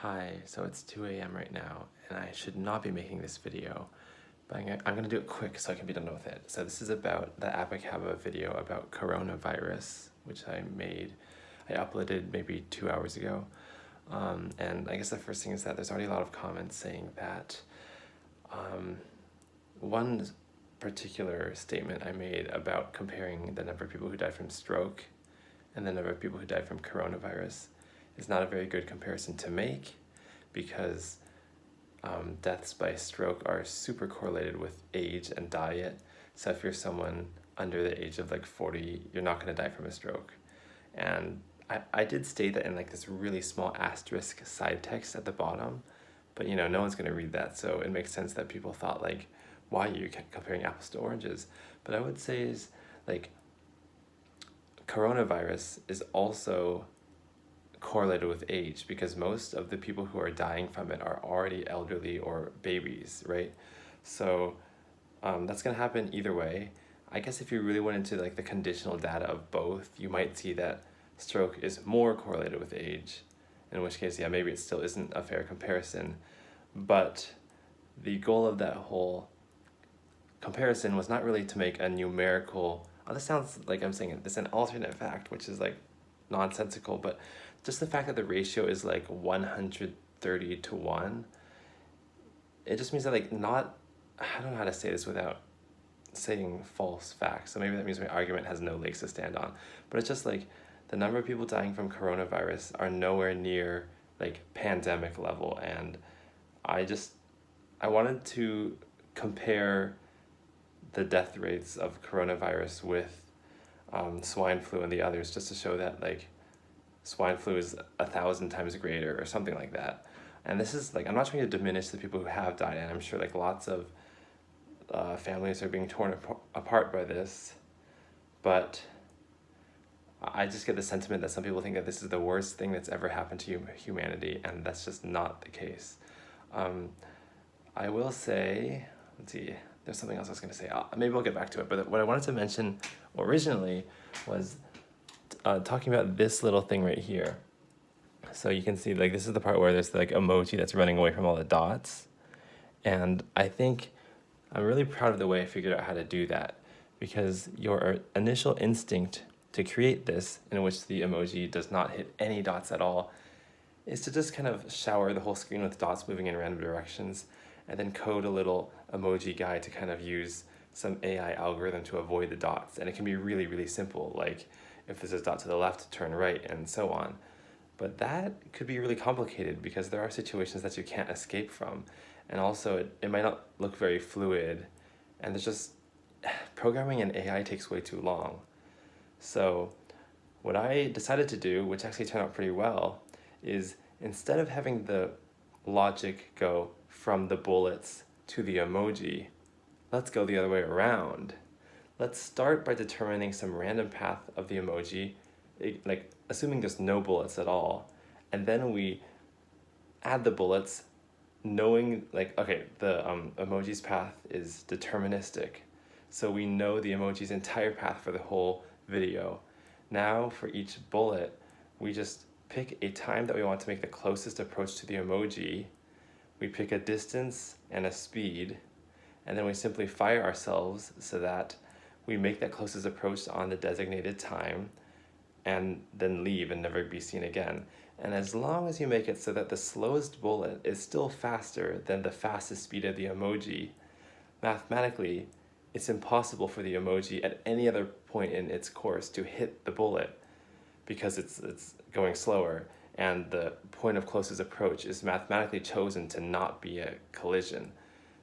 Hi, so it's 2 a.m. right now, and I should not be making this video, but I'm gonna do it quick so I can be done with it. So this is about the Abacaba video about coronavirus, which I uploaded maybe 2 hours ago. And I guess the first thing is that there's already a lot of comments saying that one particular statement I made about comparing the number of people who died from stroke and the number of people who died from coronavirus is not a very good comparison to make because deaths by stroke are super correlated with age and diet. So if you're someone under the age of like 40, you're not going to die from a stroke. And I did state that in like this really small asterisk side text at the bottom, but no one's going to read that. So it makes sense that people thought like, why are you comparing apples to oranges? But I would say is like coronavirus is also correlated with age because most of the people who are dying from it are already elderly or babies, right? So that's going to happen either way. I guess if you really went into like the conditional data of both, you might see that stroke is more correlated with age, in which case, yeah, maybe it still isn't a fair comparison. But the goal of that whole comparison was not really to make a numerical, this sounds like I'm saying it's an alternate fact, which is like nonsensical, but just the fact that the ratio is like 130 to 1, it just means that like I don't know how to say this without saying false facts, so maybe that means my argument has no legs to stand on, but it's just like the number of people dying from coronavirus are nowhere near like pandemic level, and I wanted to compare the death rates of coronavirus with swine flu and the others, just to show that like swine flu is 1,000 times greater or something like that. And this is like, I'm not trying to diminish the people who have died, and I'm sure like lots of families are being torn apart by this, but I just get the sentiment that some people think that this is the worst thing that's ever happened to humanity, and that's just not the case. I will say, let's see, there's something else I was going to say. Maybe I'll get back to it, but what I wanted to mention originally was talking about this little thing right here. So you can see like this is the part where there's like emoji that's running away from all the dots, and I think I'm really proud of the way I figured out how to do that, because your initial instinct to create this, in which the emoji does not hit any dots at all, is to just kind of shower the whole screen with dots moving in random directions, and then code a little emoji guide to kind of use some AI algorithm to avoid the dots. And it can be really, really simple, like if there's a dot to the left, turn right, and so on. But that could be really complicated because there are situations that you can't escape from. And also, it might not look very fluid, and there's just, programming in AI takes way too long. So what I decided to do, which actually turned out pretty well, is instead of having the logic go from the bullets to the emoji, let's go the other way around. Let's start by determining some random path of the emoji, like assuming there's no bullets at all, and then we add the bullets knowing like, okay, the emoji's path is deterministic, so we know the emoji's entire path for the whole video. Now for each bullet, we just pick a time that we want to make the closest approach to the emoji, we pick a distance and a speed, and then we simply fire ourselves so that we make that closest approach on the designated time, and then leave and never be seen again. And as long as you make it so that the slowest bullet is still faster than the fastest speed of the emoji, mathematically, it's impossible for the emoji at any other point in its course to hit the bullet because it's going slower, and the point of closest approach is mathematically chosen to not be a collision.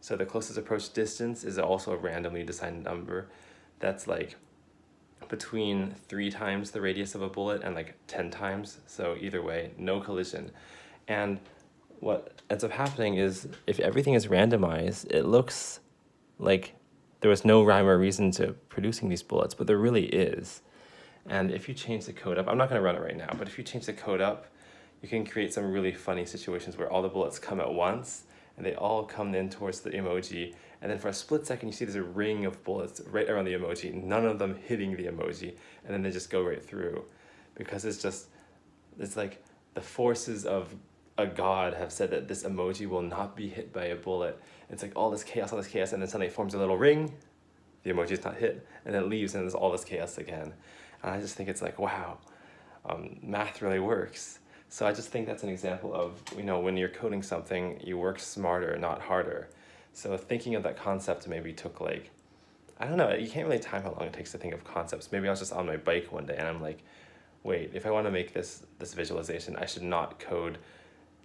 So the closest approach distance is also a randomly decided number that's like between 3 times the radius of a bullet and like 10 times. So either way, no collision. And what ends up happening is if everything is randomized, it looks like there was no rhyme or reason to producing these bullets, but there really is. And if you change the code up, I'm not going to run it right now, but if you change the code up, you can create some really funny situations where all the bullets come at once and they all come in towards the emoji, and then for a split second you see there's a ring of bullets right around the emoji, none of them hitting the emoji, and then they just go right through, because it's like the forces of a god have said that this emoji will not be hit by a bullet. It's like all this chaos, and then suddenly it forms a little ring, the emoji's not hit, and then it leaves, and there's all this chaos again. And I just think it's like, wow, math really works. So I just think that's an example of, when you're coding something, you work smarter, not harder. So thinking of that concept maybe took like, I don't know, you can't really time how long it takes to think of concepts. Maybe I was just on my bike one day and I'm like, wait, if I want to make this visualization, I should not code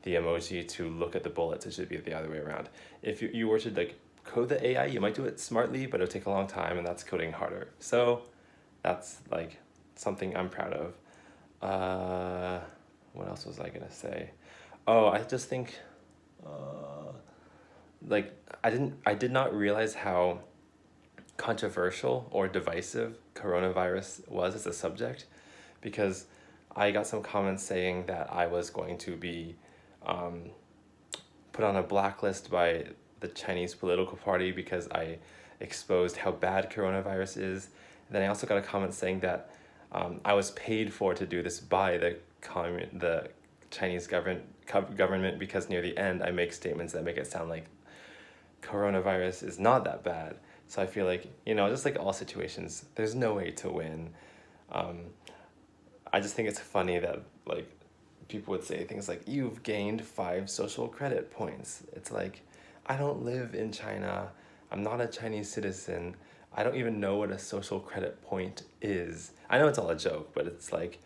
the emoji to look at the bullets. It should be the other way around. If you were to like code the AI, you might do it smartly, but it'll take a long time, and that's coding harder. So that's like something I'm proud of. What else was I gonna say? Oh, I just think, like I did not realize how controversial or divisive coronavirus was as a subject, because I got some comments saying that I was going to be put on a blacklist by the Chinese political party because I exposed how bad coronavirus is. And then I also got a comment saying that I was paid for to do this by the Chinese government because near the end I make statements that make it sound like coronavirus is not that bad. So I feel like, just like all situations, there's no way to win. I just think it's funny that like people would say things like, you've gained 5 social credit points. It's like, I don't live in China. I'm not a Chinese citizen. I don't even know what a social credit point is. I know it's all a joke, but it's like,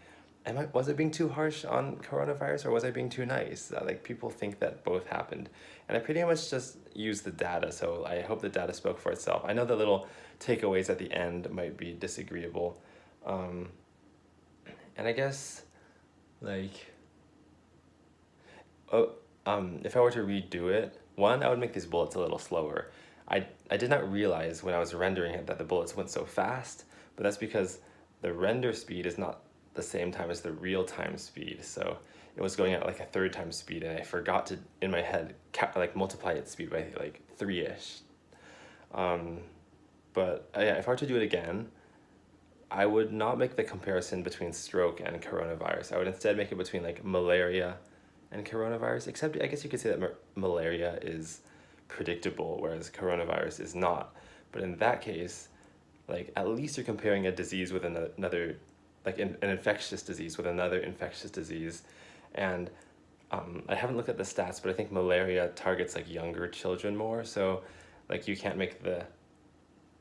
was I being too harsh on coronavirus, or was I being too nice? Like, people think that both happened. And I pretty much just used the data, so I hope the data spoke for itself. I know the little takeaways at the end might be disagreeable. And I guess, like, if I were to redo it, one, I would make these bullets a little slower. I did not realize when I was rendering it that the bullets went so fast, but that's because the render speed is not the same time as the real-time speed. So it was going at like a third time speed, and I forgot to, in my head, multiply its speed by like 3-ish. But yeah, if I were to do it again, I would not make the comparison between stroke and coronavirus. I would instead make it between like malaria and coronavirus, except I guess you could say that malaria is predictable, whereas coronavirus is not. But in that case, like, at least you're comparing a disease with another, like an infectious disease with another infectious disease. And I haven't looked at the stats, but I think malaria targets like younger children more. So like you can't make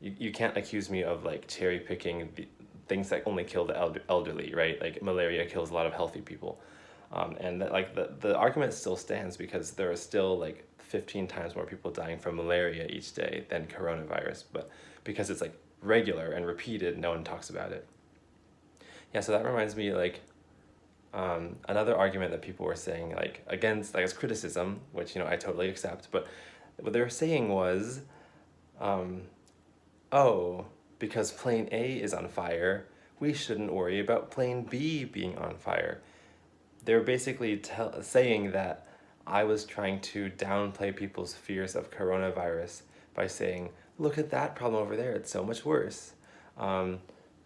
you can't accuse me of like cherry picking the things that only kill the elderly, right? Like malaria kills a lot of healthy people. And that, like the argument still stands because there are still like 15 times more people dying from malaria each day than coronavirus, but because it's like regular and repeated, no one talks about it. Yeah, so that reminds me, like, another argument that people were saying, like, against, like, as criticism, which, I totally accept, but what they were saying was, oh, because plane A is on fire, we shouldn't worry about plane B being on fire. They were basically saying that I was trying to downplay people's fears of coronavirus by saying, look at that problem over there, it's so much worse.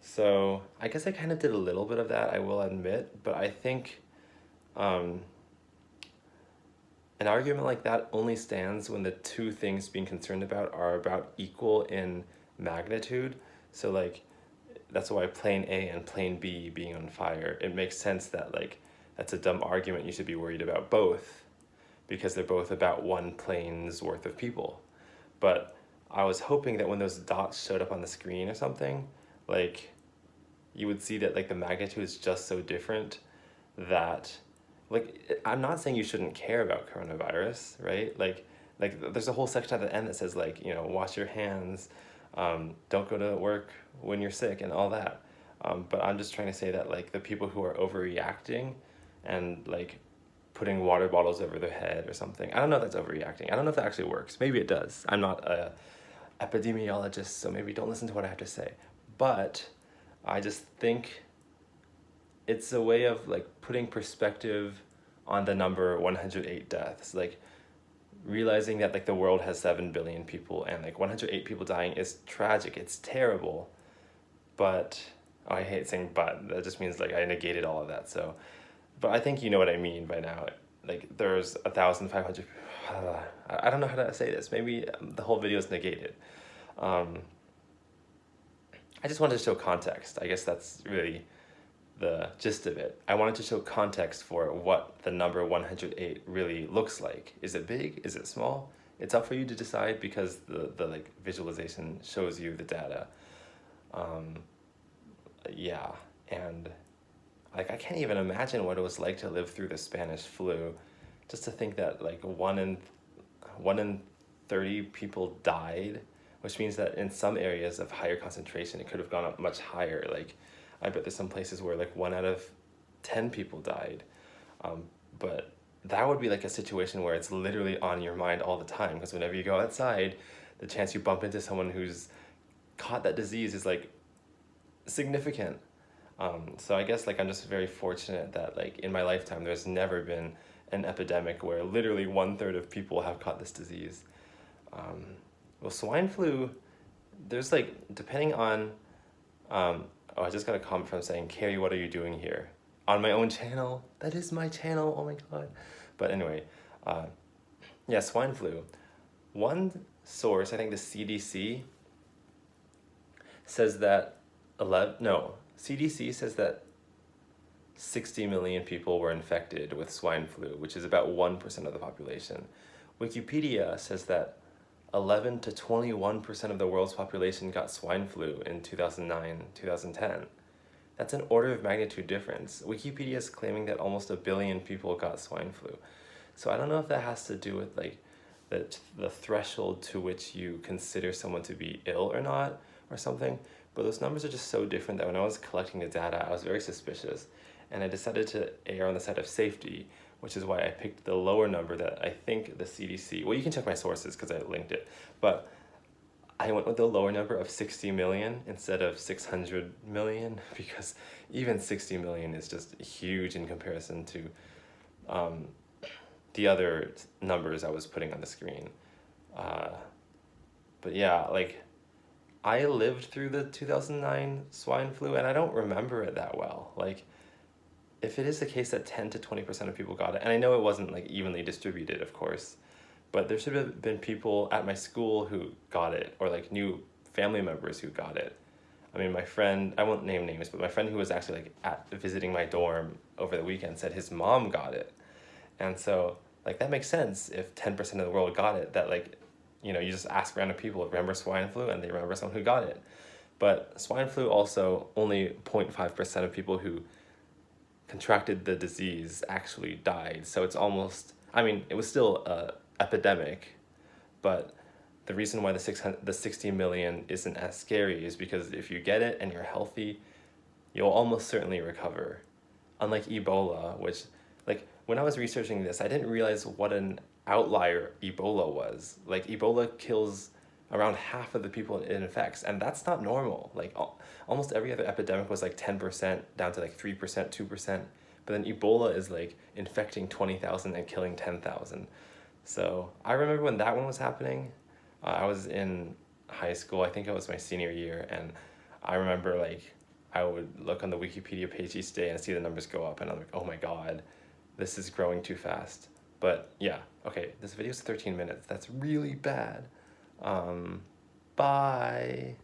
So I guess I kind of did a little bit of that, I will admit, but I think an argument like that only stands when the two things being concerned about are about equal in magnitude. So like, that's why plane A and plane B being on fire, it makes sense that like, that's a dumb argument, you should be worried about both, because they're both about one plane's worth of people. But I was hoping that when those dots showed up on the screen or something, like, you would see that like the magnitude is just so different that, like, I'm not saying you shouldn't care about coronavirus, right? Like there's a whole section at the end that says like, wash your hands, don't go to work when you're sick and all that. But I'm just trying to say that like the people who are overreacting and like putting water bottles over their head or something, I don't know if that's overreacting. I don't know if that actually works. Maybe it does. I'm not a epidemiologist, so maybe don't listen to what I have to say. But I just think it's a way of like putting perspective on the number 108 deaths. Like, realizing that like the world has 7 billion people and like 108 people dying is tragic, it's terrible. But I hate saying but, that just means like I negated all of that. So, but I think you know what I mean by now. like there's 1,500. I don't know how to say this. Maybe the whole video is negated. Um, I just wanted to show context. I guess that's really the gist of it. I wanted to show context for what the number 108 really looks like. Is it big? Is it small? It's up for you to decide because the like visualization shows you the data. Um, yeah, and like I can't even imagine what it was like to live through the Spanish flu. Just to think that like one in 30 people died, which means that in some areas of higher concentration, it could have gone up much higher. Like, I bet there's some places where like 1 out of 10 people died. But that would be like a situation where it's literally on your mind all the time, because whenever you go outside, the chance you bump into someone who's caught that disease is like significant. So I guess like I'm just very fortunate that like in my lifetime there's never been an epidemic where literally 1/3 of people have caught this disease. Well, swine flu, there's like, depending on, oh, I just got a comment from saying, Carrie, what are you doing here? On my own channel? That is my channel, oh my god. But anyway, yeah, swine flu. One source, I think the CDC, says that CDC says that 60 million people were infected with swine flu, which is about 1% of the population. Wikipedia says that 11 to 21% of the world's population got swine flu in 2009, 2010. That's an order of magnitude difference. Wikipedia is claiming that almost 1 billion people got swine flu. So I don't know if that has to do with like the threshold to which you consider someone to be ill or not or something, but those numbers are just so different that when I was collecting the data, I was very suspicious, and I decided to err on the side of safety, which is why I picked the lower number that I think the CDC, well, you can check my sources because I linked it, but I went with the lower number of 60 million instead of 600 million, because even 60 million is just huge in comparison to the other numbers I was putting on the screen. But yeah, like I lived through the 2009 swine flu and I don't remember it that well. Like, if it is the case that 10 to 20% of people got it, and I know it wasn't like evenly distributed, of course, but there should have been people at my school who got it, or like new family members who got it. I mean, my friend, I won't name names, but my friend who was actually like visiting my dorm over the weekend said his mom got it. And so like that makes sense if 10% of the world got it, that like, you know, you just ask random people, remember swine flu, and they remember someone who got it. But swine flu also, only 0.5% of people who contracted the disease actually died. So it's almost, I mean, it was still a epidemic, but the reason why the 60 million isn't as scary is because if you get it and you're healthy, you'll almost certainly recover. Unlike Ebola, which, like, when I was researching this, I didn't realize what an outlier Ebola was. Like, Ebola kills around half of the people it infects, and that's not normal. Like, almost every other epidemic was like 10% down to like 3%, 2%, but then Ebola is like infecting 20,000 and killing 10,000. So I remember when that one was happening, I was in high school, I think it was my senior year, and I remember like I would look on the Wikipedia page each day and see the numbers go up, and I'm like, oh my god, this is growing too fast. But yeah, okay, this video is 13 minutes. That's really bad. Bye.